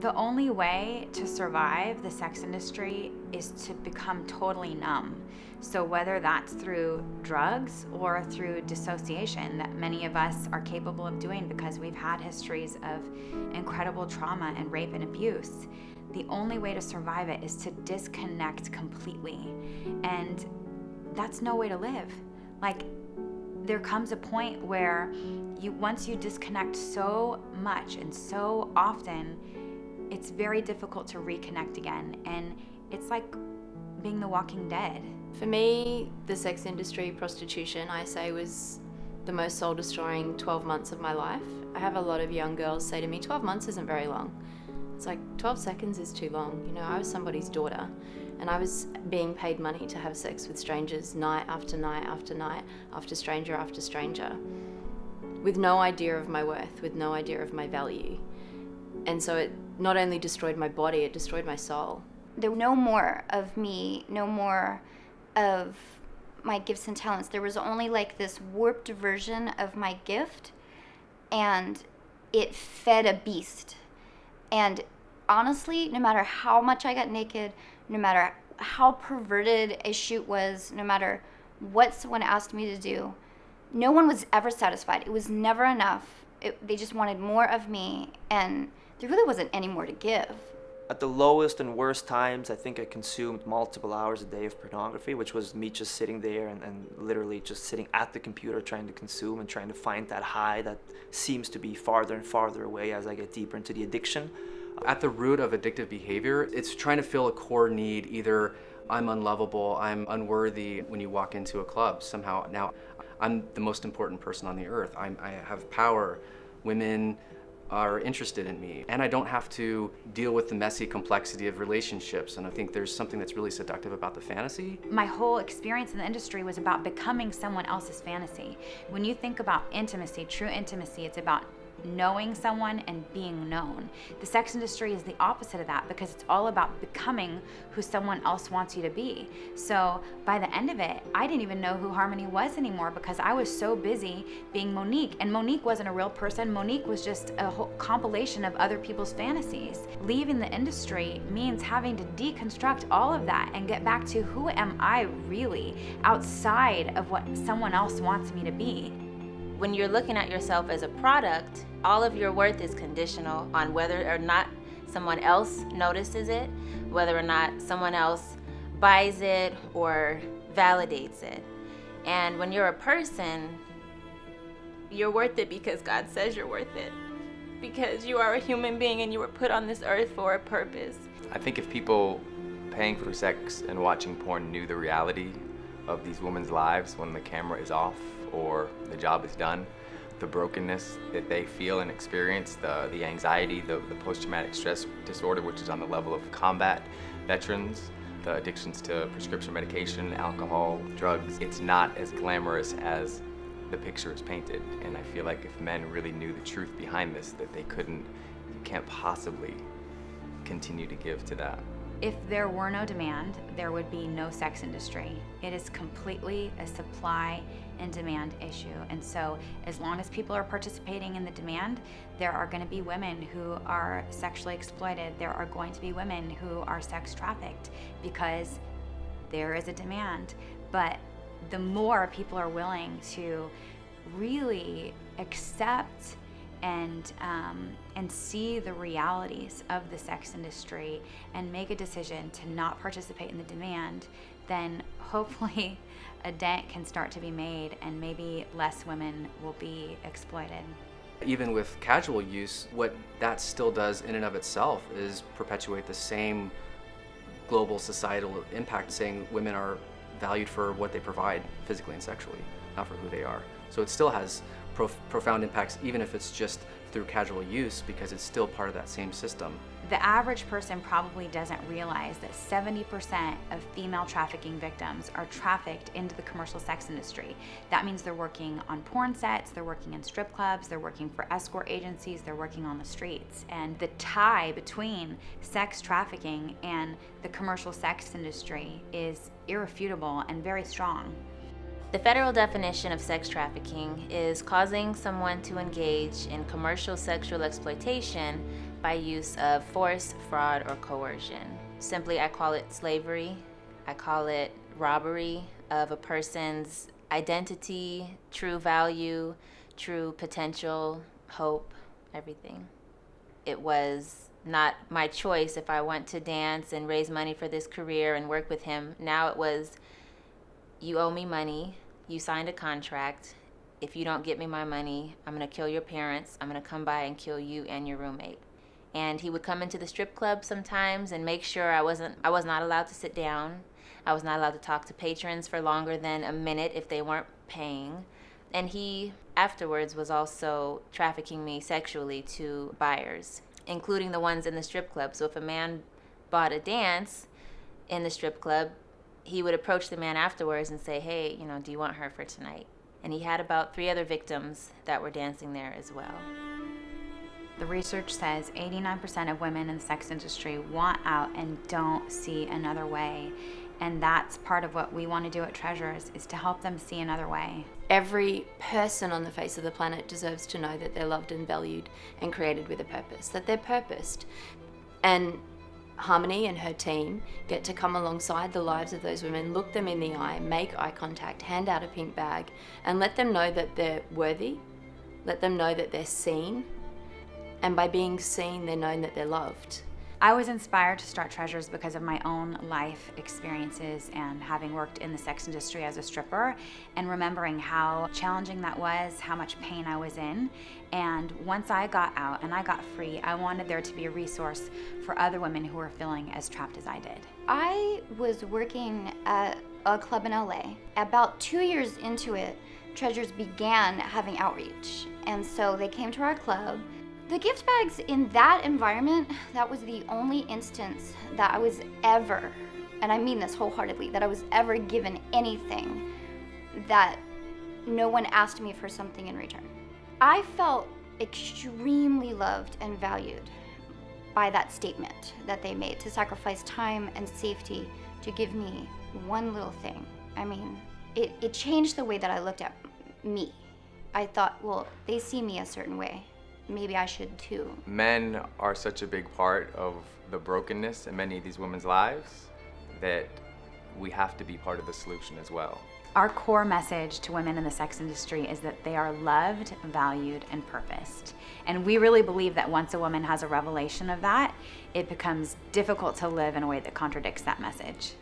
The only way to survive the sex industry is to become totally numb. So whether that's through drugs or through dissociation that many of us are capable of doing because we've had histories of incredible trauma and rape and abuse, the only way to survive it is to disconnect completely. And that's no way to live. Like, there comes a point where once you disconnect so much and so often, it's very difficult to reconnect again. And it's like being the walking dead. For me, the sex industry, prostitution, I say, was the most soul-destroying 12 months of my life. I have a lot of young girls say to me, 12 months isn't very long. It's like 12 seconds is too long. You know, I was somebody's daughter and I was being paid money to have sex with strangers night after night after night, after stranger, with no idea of my worth, with no idea of my value. And so it not only destroyed my body, it destroyed my soul. There was no more of me, no more of my gifts and talents. There was only like this warped version of my gift, and it fed a beast. And honestly, no matter how much I got naked, no matter how perverted a shoot was, no matter what someone asked me to do, no one was ever satisfied. It was never enough. They just wanted more of me, and there really wasn't any more to give. At the lowest and worst times, I think I consumed multiple hours a day of pornography, which was me just sitting there and literally just sitting at the computer trying to consume and trying to find that high that seems to be farther and farther away as I get deeper into the addiction. At the root of addictive behavior, it's trying to fill a core need. Either I'm unlovable, I'm unworthy. When you walk into a club, somehow now I'm the most important person on the earth. I have power. Women are interested in me, and I don't have to deal with the messy complexity of relationships. And I think there's something that's really seductive about the fantasy. My whole experience in the industry was about becoming someone else's fantasy. When you think about intimacy, true intimacy, it's about knowing someone and being known. The sex industry is the opposite of that because it's all about becoming who someone else wants you to be. So by the end of it, I didn't even know who Harmony was anymore because I was so busy being Monique. And Monique wasn't a real person. Monique was just a whole compilation of other people's fantasies. Leaving the industry means having to deconstruct all of that and get back to who am I really outside of what someone else wants me to be. When you're looking at yourself as a product, all of your worth is conditional on whether or not someone else notices it, whether or not someone else buys it or validates it. And when you're a person, you're worth it because God says you're worth it. Because you are a human being and you were put on this earth for a purpose. I think if people paying for sex and watching porn knew the reality of these women's lives when the camera is off or the job is done, the brokenness that they feel and experience, the anxiety, the post-traumatic stress disorder, which is on the level of combat veterans, the addictions to prescription medication, alcohol, drugs, it's not as glamorous as the picture is painted. And I feel like if men really knew the truth behind this, that you can't possibly continue to give to that. If there were no demand, there would be no sex industry. It is completely a supply and demand issue. And so as long as people are participating in the demand, there are going to be women who are sexually exploited. There are going to be women who are sex trafficked because there is a demand. But the more people are willing to really accept and see the realities of the sex industry and make a decision to not participate in the demand, then hopefully a dent can start to be made and maybe less women will be exploited. Even with casual use, what that still does in and of itself is perpetuate the same global societal impact, saying women are valued for what they provide physically and sexually, not for who they are. So it still has profound impacts, even if it's just through casual use, because it's still part of that same system. The average person probably doesn't realize that 70% of female trafficking victims are trafficked into the commercial sex industry. That means they're working on porn sets, they're working in strip clubs, they're working for escort agencies, they're working on the streets. And the tie between sex trafficking and the commercial sex industry is irrefutable and very strong. The federal definition of sex trafficking is causing someone to engage in commercial sexual exploitation by use of force, fraud, or coercion. Simply, I call it slavery. I call it robbery of a person's identity, true value, true potential, hope, everything. It was not my choice if I want to dance and raise money for this career and work with him. Now it was, you owe me money, you signed a contract. If you don't get me my money, I'm gonna kill your parents. I'm gonna come by and kill you and your roommate. And he would come into the strip club sometimes and make sure I was not allowed to sit down. I was not allowed to talk to patrons for longer than a minute if they weren't paying. And he afterwards was also trafficking me sexually to buyers, including the ones in the strip club. So if a man bought a dance in the strip club, he would approach the man afterwards and say, hey, do you want her for tonight? And he had about 3 other victims that were dancing there as well. The research says 89% of women in the sex industry want out and don't see another way. And that's part of what we want to do at Treasures, is to help them see another way. Every person on the face of the planet deserves to know that they're loved and valued and created with a purpose, that they're purposed. And Harmony and her team get to come alongside the lives of those women, look them in the eye, make eye contact, hand out a pink bag, and let them know that they're worthy, let them know that they're seen, and by being seen, they're known that they're loved. I was inspired to start Treasures because of my own life experiences and having worked in the sex industry as a stripper and remembering how challenging that was, how much pain I was in. And once I got out and I got free, I wanted there to be a resource for other women who were feeling as trapped as I did. I was working at a club in LA. About 2 years into it, Treasures began having outreach. And so they came to our club. The gift bags in that environment, that was the only instance that I was ever, and I mean this wholeheartedly, that I was ever given anything that no one asked me for something in return. I felt extremely loved and valued by that statement that they made, to sacrifice time and safety to give me one little thing. I mean, it changed the way that I looked at me. I thought, well, they see me a certain way. Maybe I should too. Men are such a big part of the brokenness in many of these women's lives that we have to be part of the solution as well. Our core message to women in the sex industry is that they are loved, valued, and purposed. And we really believe that once a woman has a revelation of that, it becomes difficult to live in a way that contradicts that message.